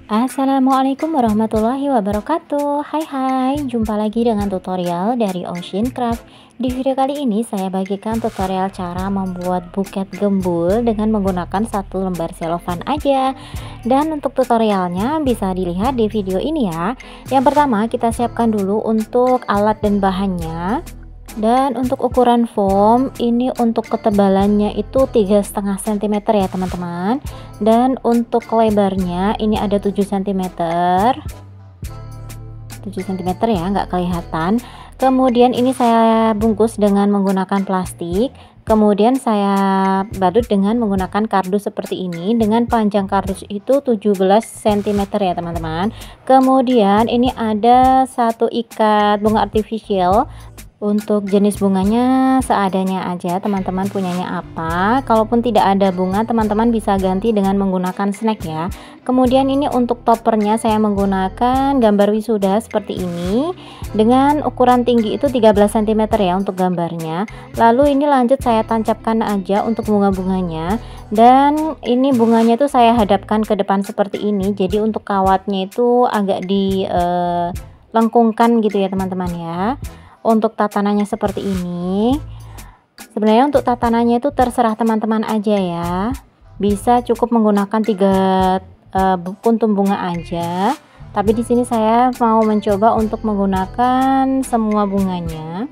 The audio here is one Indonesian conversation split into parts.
Assalamualaikum warahmatullahi wabarakatuh. Hai, jumpa lagi dengan tutorial dari Ocean Craft. Di video kali ini saya bagikan tutorial cara membuat buket gembul dengan menggunakan satu lembar selofan aja. Dan untuk tutorialnya bisa dilihat di video ini ya. Yang pertama kita siapkan dulu untuk alat dan bahannya. Dan untuk ukuran foam ini untuk ketebalannya itu 3,5 cm ya teman-teman. Dan untuk lebarnya ini ada 7 cm. 7 cm ya, nggak kelihatan. Kemudian ini saya bungkus dengan menggunakan plastik. Kemudian saya badut dengan menggunakan kardus seperti ini, dengan panjang kardus itu 17 cm ya teman-teman. Kemudian ini ada satu ikat bunga artifisial. Untuk jenis bunganya seadanya aja, teman-teman punyanya apa. Kalaupun tidak ada bunga, teman-teman bisa ganti dengan menggunakan snack ya. Kemudian ini untuk toppernya saya menggunakan gambar wisuda seperti ini, dengan ukuran tinggi itu 13 cm ya untuk gambarnya. Lalu ini lanjut saya tancapkan aja untuk bunga-bunganya. Dan ini bunganya tuh saya hadapkan ke depan seperti ini, jadi untuk kawatnya itu agak dilengkungkan gitu ya teman-teman ya. Untuk tatanannya seperti ini. Sebenarnya untuk tatanannya itu terserah teman-teman aja ya. Bisa cukup menggunakan 3 puntung bunga aja. Tapi di sini saya mau mencoba untuk menggunakan semua bunganya.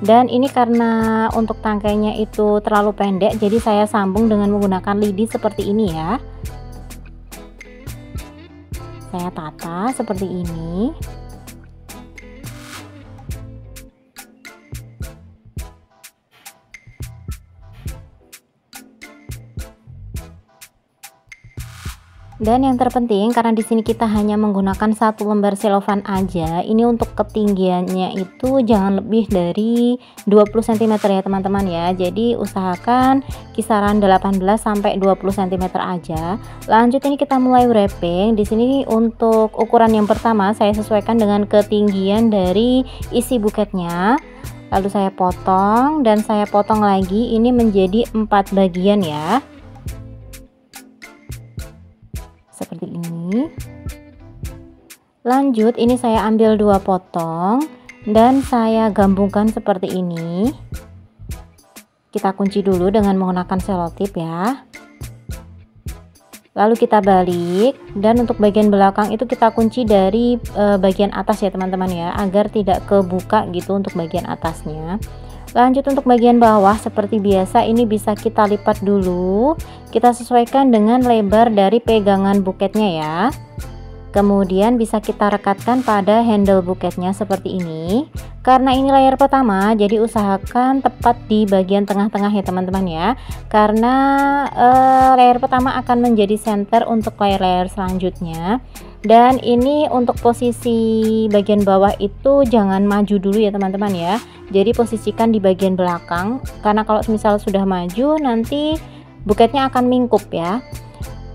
Dan ini karena untuk tangkainya itu terlalu pendek, jadi saya sambung dengan menggunakan lidi seperti ini ya. Saya tata seperti ini. Dan yang terpenting, karena di sini kita hanya menggunakan satu lembar selofan aja, ini untuk ketinggiannya itu jangan lebih dari 20 cm ya teman-teman ya. Jadi usahakan kisaran 18 sampai 20 cm aja. Lanjut ini kita mulai wrapping. Di sini untuk ukuran yang pertama saya sesuaikan dengan ketinggian dari isi buketnya. Lalu saya potong dan saya potong lagi ini menjadi 4 bagian ya. Seperti ini. Lanjut ini saya ambil 2 potong dan saya gabungkan seperti ini. Kita kunci dulu dengan menggunakan selotip ya. Lalu kita balik, dan untuk bagian belakang itu kita kunci dari bagian atas ya teman-teman ya, agar tidak kebuka gitu untuk bagian atasnya. Lanjut untuk bagian bawah seperti biasa, ini bisa kita lipat dulu. Kita sesuaikan dengan lebar dari pegangan buketnya ya. Kemudian bisa kita rekatkan pada handle buketnya seperti ini. Karena ini layar pertama, jadi usahakan tepat di bagian tengah-tengah ya teman-teman ya. Karena layar pertama akan menjadi center untuk layar-layar selanjutnya. Dan ini untuk posisi bagian bawah itu jangan maju dulu ya teman-teman ya. Jadi posisikan di bagian belakang, karena kalau misal sudah maju nanti buketnya akan mingkup ya.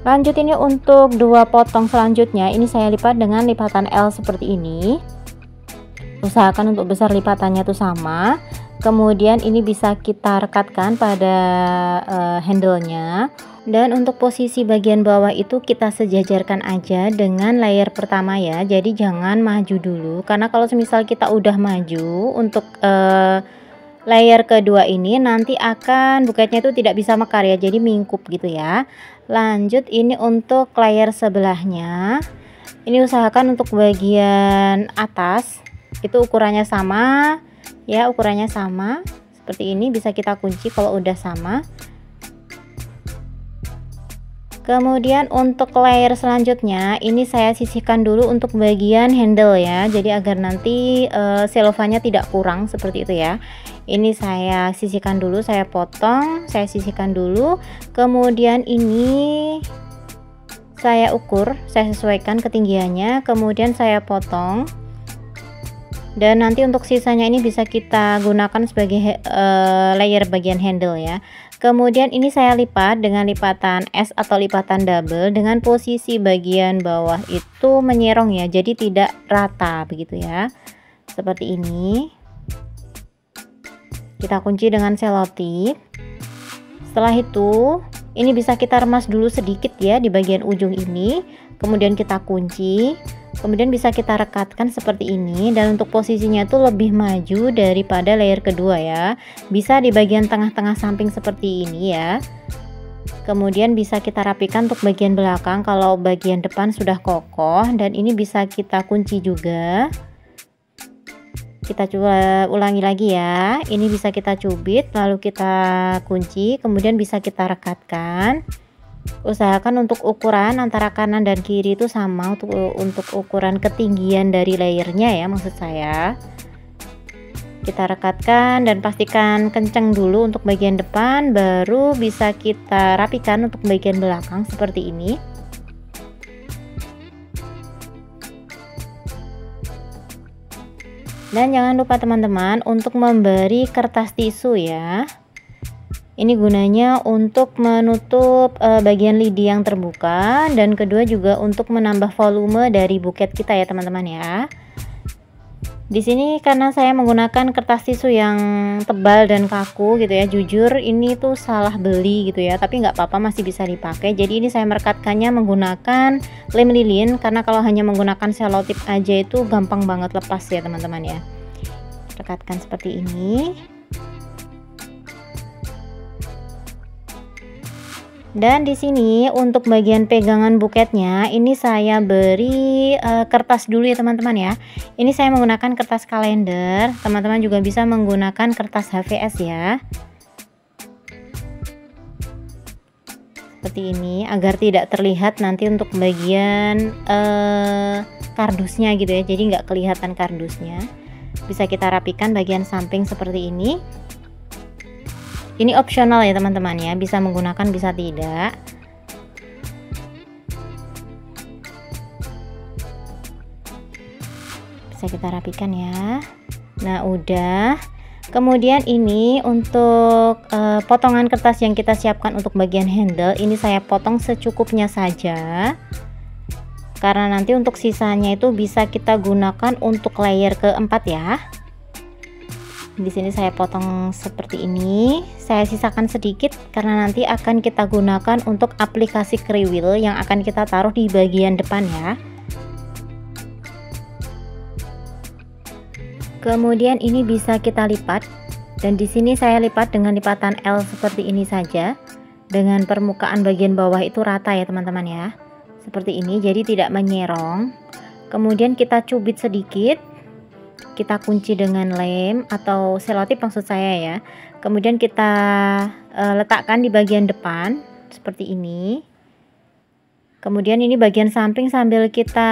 Lanjut ini untuk 2 potong selanjutnya, ini saya lipat dengan lipatan L seperti ini. Usahakan untuk besar lipatannya tuh sama. Kemudian ini bisa kita rekatkan pada handle-nya. Dan untuk posisi bagian bawah itu kita sejajarkan aja dengan layer pertama ya. Jadi jangan maju dulu, karena kalau misal kita udah maju untuk layer kedua ini nanti akan buketnya itu tidak bisa mekar ya, jadi mingkup gitu ya. Lanjut ini untuk layer sebelahnya. Ini usahakan untuk bagian atas itu ukurannya sama ya, ukurannya sama seperti ini, bisa kita kunci kalau udah sama. Kemudian untuk layer selanjutnya ini saya sisihkan dulu untuk bagian handle ya, jadi agar nanti selofannya tidak kurang seperti itu ya. Ini saya sisihkan dulu, saya potong, saya sisihkan dulu. Kemudian ini saya ukur, saya sesuaikan ketinggiannya, kemudian saya potong. Dan nanti untuk sisanya ini bisa kita gunakan sebagai layer bagian handle ya. Kemudian ini saya lipat dengan lipatan S atau lipatan double, dengan posisi bagian bawah itu menyerong ya, jadi tidak rata begitu ya. Seperti ini. Kita kunci dengan selotip. Setelah itu ini bisa kita remas dulu sedikit ya di bagian ujung ini. kemudian kita kunci, kemudian bisa kita rekatkan seperti ini, dan untuk posisinya itu lebih maju daripada layer kedua ya. Bisa di bagian tengah-tengah samping seperti ini ya. Kemudian bisa kita rapikan untuk bagian belakang kalau bagian depan sudah kokoh, dan ini bisa kita kunci juga. Kita coba ulangi lagi ya. Ini bisa kita cubit lalu kita kunci, kemudian bisa kita rekatkan. Usahakan untuk ukuran antara kanan dan kiri itu sama untuk ukuran ketinggian dari layernya ya, maksud saya. Kita rekatkan dan pastikan kencang dulu untuk bagian depan, baru bisa kita rapikan untuk bagian belakang seperti ini. Dan jangan lupa teman-teman untuk memberi kertas tisu ya. Ini gunanya untuk menutup bagian lidi yang terbuka, dan kedua juga untuk menambah volume dari buket kita ya teman-teman ya. Di sini karena saya menggunakan kertas tisu yang tebal dan kaku gitu ya, jujur ini tuh salah beli gitu ya, tapi nggak apa-apa, masih bisa dipakai. Jadi ini saya merekatkannya menggunakan lem lilin, karena kalau hanya menggunakan selotip aja itu gampang banget lepas ya teman-teman ya. Rekatkan seperti ini. Dan di sini untuk bagian pegangan buketnya ini saya beri kertas dulu ya teman-teman ya. Ini saya menggunakan kertas kalender, teman-teman juga bisa menggunakan kertas HVS ya. Seperti ini agar tidak terlihat nanti untuk bagian kardusnya gitu ya, jadi nggak kelihatan kardusnya. Bisa kita rapikan bagian samping seperti ini. Ini opsional ya teman-teman ya, bisa menggunakan bisa tidak. Bisa kita rapikan ya. Nah udah. Kemudian ini untuk potongan kertas yang kita siapkan untuk bagian handle, ini saya potong secukupnya saja. Karena nanti untuk sisanya itu bisa kita gunakan untuk layer keempat ya. Di sini saya potong seperti ini, saya sisakan sedikit karena nanti akan kita gunakan untuk aplikasi kriwil yang akan kita taruh di bagian depan ya. Kemudian ini bisa kita lipat, dan di sini saya lipat dengan lipatan L seperti ini saja, dengan permukaan bagian bawah itu rata ya teman-teman ya, seperti ini, jadi tidak menyerong. Kemudian kita cubit sedikit. Kita kunci dengan lem atau selotip maksud saya ya. Kemudian kita letakkan di bagian depan seperti ini. Kemudian ini bagian samping sambil kita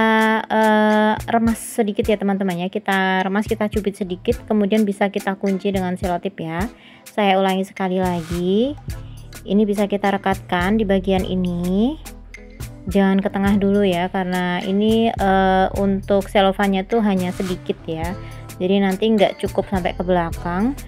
remas sedikit ya teman-teman ya. Kita remas, kita cubit sedikit, kemudian bisa kita kunci dengan selotip ya. Saya ulangi sekali lagi. Ini bisa kita rekatkan di bagian ini. Jangan ke tengah dulu ya, karena ini untuk selofannya tuh hanya sedikit ya, jadi nanti nggak cukup sampai ke belakang.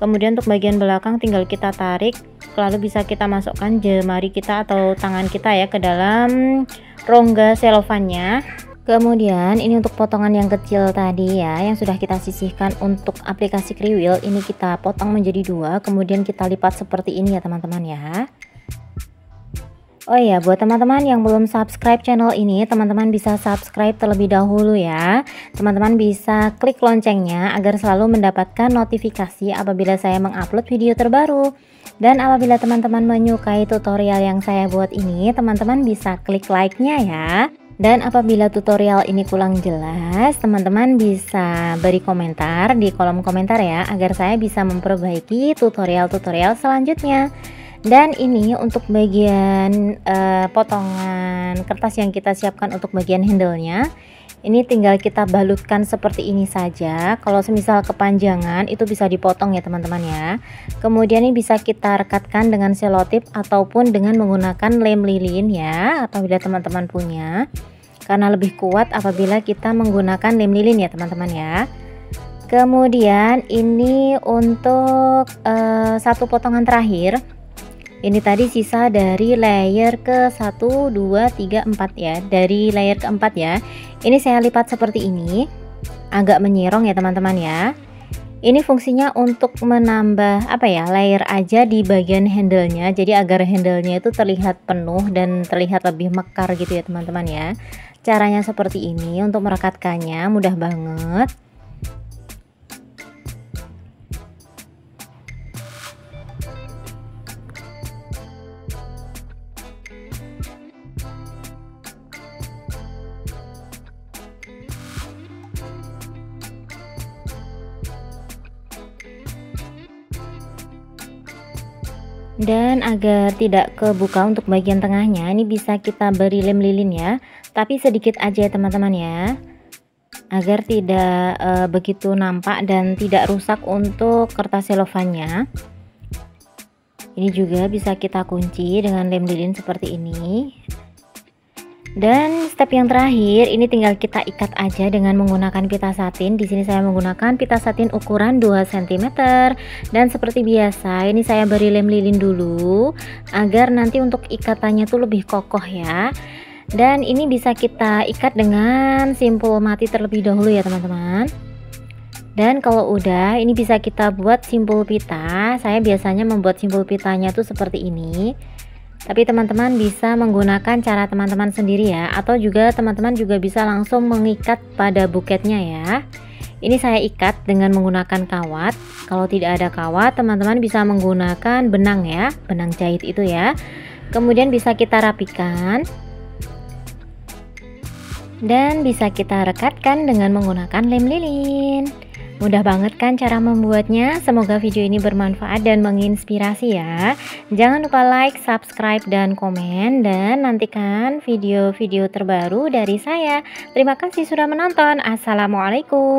Kemudian untuk bagian belakang tinggal kita tarik, lalu bisa kita masukkan jemari kita atau tangan kita ya ke dalam rongga selofannya. Kemudian ini untuk potongan yang kecil tadi ya, yang sudah kita sisihkan untuk aplikasi kriwil, ini kita potong menjadi dua, kemudian kita lipat seperti ini ya teman-teman ya. Oh ya, buat teman-teman yang belum subscribe channel ini, teman-teman bisa subscribe terlebih dahulu ya. Teman-teman bisa klik loncengnya agar selalu mendapatkan notifikasi apabila saya mengupload video terbaru. Dan apabila teman-teman menyukai tutorial yang saya buat ini, teman-teman bisa klik like-nya ya. Dan apabila tutorial ini kurang jelas, teman-teman bisa beri komentar di kolom komentar ya, agar saya bisa memperbaiki tutorial-tutorial selanjutnya. Dan ini untuk bagian potongan kertas yang kita siapkan untuk bagian handle-nya. Ini tinggal kita balutkan seperti ini saja. Kalau semisal kepanjangan itu bisa dipotong ya teman-teman ya. Kemudian ini bisa kita rekatkan dengan selotip ataupun dengan menggunakan lem lilin ya, apabila teman-teman punya. Karena lebih kuat apabila kita menggunakan lem lilin ya teman-teman ya. Kemudian ini untuk satu potongan terakhir. Ini tadi sisa dari layer ke 1, 2, 3, 4 ya. Dari layer keempat ya. Ini saya lipat seperti ini. Agak menyerong ya teman-teman ya. Ini fungsinya untuk menambah apa ya, layer aja di bagian handle-nya, jadi agar handle-nya itu terlihat penuh dan terlihat lebih mekar gitu ya teman-teman ya. Caranya seperti ini untuk merekatkannya mudah banget. Dan agar tidak kebuka untuk bagian tengahnya, ini bisa kita beri lem lilin ya, tapi sedikit aja ya teman-teman ya, agar tidak begitu nampak dan tidak rusak untuk kertas selofannya. Ini juga bisa kita kunci dengan lem lilin seperti ini. Dan step yang terakhir, ini tinggal kita ikat aja dengan menggunakan pita satin. Di sini saya menggunakan pita satin ukuran 2 cm. Dan seperti biasa, ini saya beri lem lilin dulu agar nanti untuk ikatannya tuh lebih kokoh ya. Dan ini bisa kita ikat dengan simpul mati terlebih dahulu ya teman-teman. Dan kalau udah, ini bisa kita buat simpul pita. Saya biasanya membuat simpul pitanya tuh seperti ini. Tapi teman-teman bisa menggunakan cara teman-teman sendiri ya, atau juga teman-teman juga bisa langsung mengikat pada buketnya ya. Ini saya ikat dengan menggunakan kawat. Kalau tidak ada kawat, teman-teman bisa menggunakan benang ya, benang jahit itu ya. Kemudian bisa kita rapikan dan bisa kita rekatkan dengan menggunakan lem lilin. Mudah banget kan cara membuatnya? Semoga video ini bermanfaat dan menginspirasi ya. Jangan lupa like, subscribe, dan komen. Dan nantikan video-video terbaru dari saya. Terima kasih sudah menonton. Assalamualaikum.